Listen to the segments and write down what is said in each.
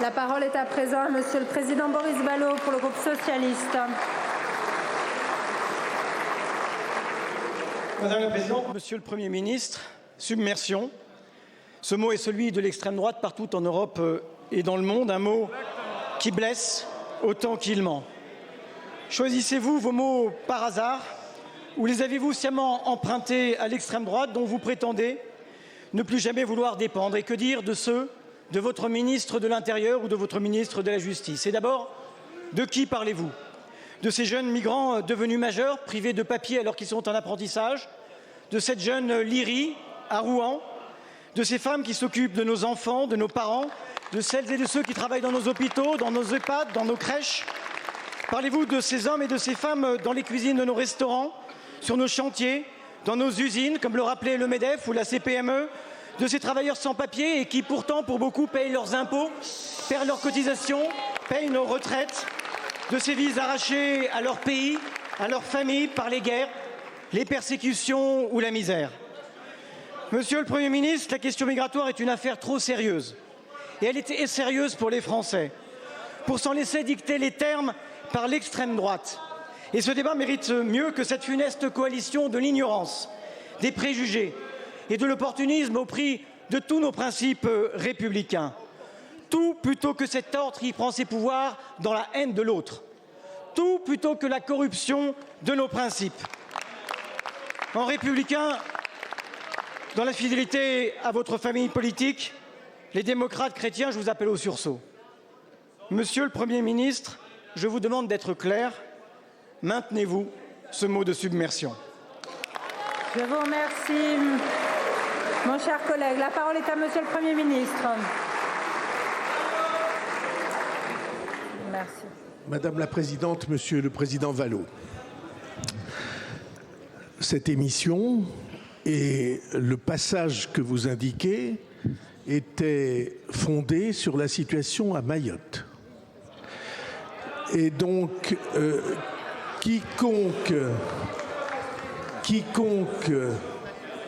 La parole est à présent à Monsieur le Président Boris Vallaud pour le groupe socialiste. Madame la Présidente, Monsieur le Premier ministre, submersion. Ce mot est celui de l'extrême droite partout en Europe et dans le monde, un mot qui blesse autant qu'il ment. Choisissez-vous vos mots par hasard ou les avez-vous sciemment empruntés à l'extrême droite dont vous prétendez ne plus jamais vouloir dépendre? Et que dire de ceux de votre ministre de l'Intérieur ou de votre ministre de la Justice? Et d'abord, de qui parlez-vous? De ces jeunes migrants devenus majeurs, privés de papiers alors qu'ils sont en apprentissage, de cette jeune Lyrie à Rouen, de ces femmes qui s'occupent de nos enfants, de nos parents, de celles et de ceux qui travaillent dans nos hôpitaux, dans nos EHPAD, dans nos crèches. Parlez-vous de ces hommes et de ces femmes dans les cuisines de nos restaurants, sur nos chantiers, dans nos usines, comme le rappelait le MEDEF ou la CPME, de ces travailleurs sans papier et qui pourtant, pour beaucoup, payent leurs impôts, perdent leurs cotisations, payent nos retraites, de ces vies arrachées à leur pays, à leur famille, par les guerres, les persécutions ou la misère. Monsieur le Premier ministre, la question migratoire est une affaire trop sérieuse. Et elle est sérieuse pour les Français, pour s'en laisser dicter les termes par l'extrême droite. Et ce débat mérite mieux que cette funeste coalition de l'ignorance, des préjugés et de l'opportunisme au prix de tous nos principes républicains. Tout plutôt que cet ordre qui prend ses pouvoirs dans la haine de l'autre. Tout plutôt que la corruption de nos principes. En républicain, dans la fidélité à votre famille politique, les démocrates chrétiens, je vous appelle au sursaut. Monsieur le Premier ministre, je vous demande d'être clair. Maintenez-vous ce mot de submersion? Je vous remercie, mon cher collègue. La parole est à Monsieur le Premier ministre. Merci. Madame la Présidente, Monsieur le Président Vallaud, cette émission et le passage que vous indiquez était fondé sur la situation à Mayotte. Et donc, quiconque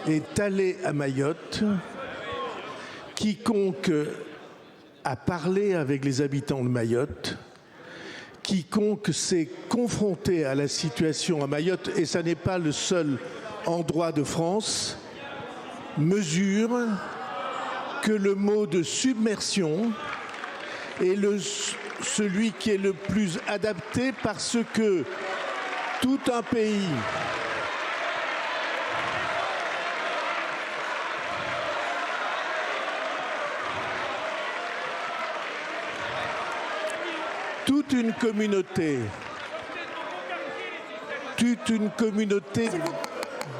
est allé à Mayotte, quiconque a parlé avec les habitants de Mayotte, quiconque s'est confronté à la situation à Mayotte, et ça n'est pas le seul endroit de France, mesure que le mot de submersion est celui qui est le plus adapté parce que tout un pays toute une communauté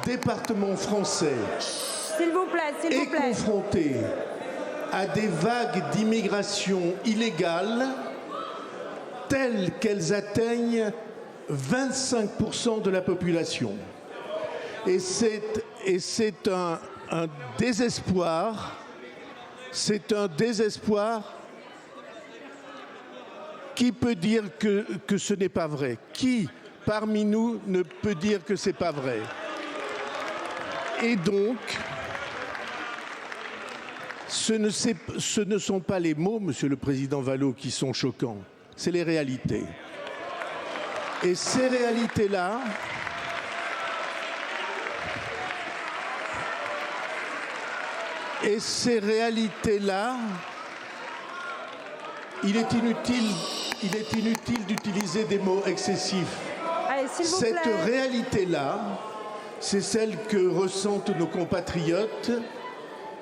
département français s'il vous plaît. est confronté à des vagues d'immigration illégale telles qu'elles atteignent 25% de la population. Et c'est un désespoir. C'est un désespoir. Qui peut dire que ce n'est pas vrai? Qui parmi nous ne peut dire que ce n'est pas vrai? Et donc, ce ne sont pas les mots, Monsieur le Président Vallaud, qui sont choquants, c'est les réalités. Et ces réalités-là, il est inutile d'utiliser des mots excessifs. Allez, cette réalité-là, c'est celle que ressentent nos compatriotes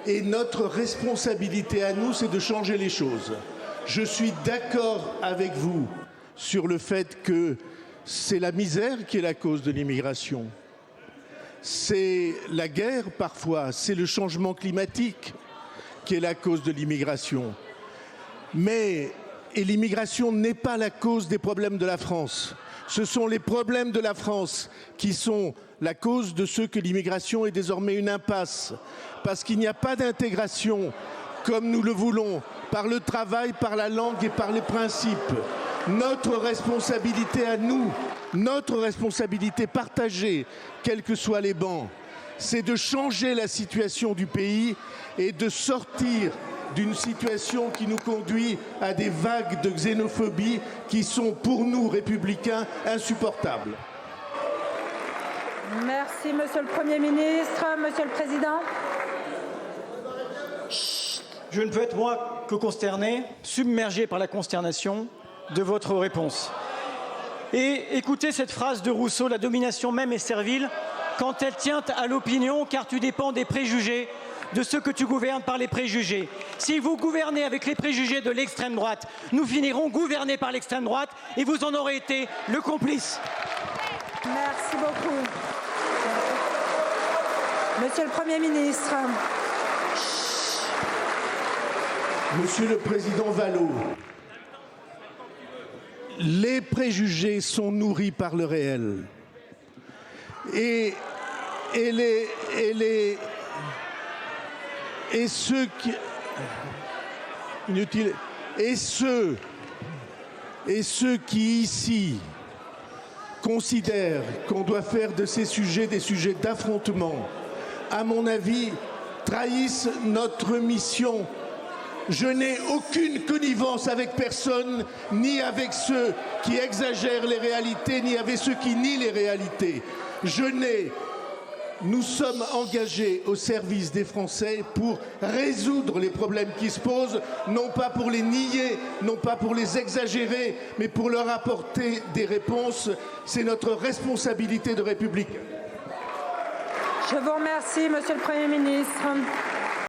et notre responsabilité à nous, c'est de changer les choses. Je suis d'accord avec vous sur le fait que c'est la misère qui est la cause de l'immigration. C'est la guerre parfois, c'est le changement climatique qui est la cause de l'immigration. Mais l'immigration n'est pas la cause des problèmes de la France. Ce sont les problèmes de la France qui sont la cause de ce que l'immigration est désormais une impasse. Parce qu'il n'y a pas d'intégration comme nous le voulons, par le travail, par la langue et par les principes. Notre responsabilité à nous, notre responsabilité partagée, quels que soient les bancs, c'est de changer la situation du pays et de sortir d'une situation qui nous conduit à des vagues de xénophobie qui sont pour nous, républicains, insupportables. Merci, Monsieur le Premier ministre. Monsieur le Président. Je ne peux être, moi, que consterné, submergé par la consternation de votre réponse. Et écoutez cette phrase de Rousseau, la domination même est servile quand elle tient à l'opinion, car tu dépends des préjugés, de ceux que tu gouvernes par les préjugés. Si vous gouvernez avec les préjugés de l'extrême droite, nous finirons gouvernés par l'extrême droite et vous en aurez été le complice. Merci beaucoup. Monsieur le Premier ministre. Monsieur le Président Vallot, les préjugés sont nourris par le réel. Et ceux qui ici considèrent qu'on doit faire de ces sujets des sujets d'affrontement, à mon avis, trahissent notre mission. Je n'ai aucune connivence avec personne, ni avec ceux qui exagèrent les réalités, ni avec ceux qui nient les réalités. Nous sommes engagés au service des Français pour résoudre les problèmes qui se posent, non pas pour les nier, non pas pour les exagérer, mais pour leur apporter des réponses. C'est notre responsabilité de républicain. Je vous remercie, Monsieur le Premier ministre.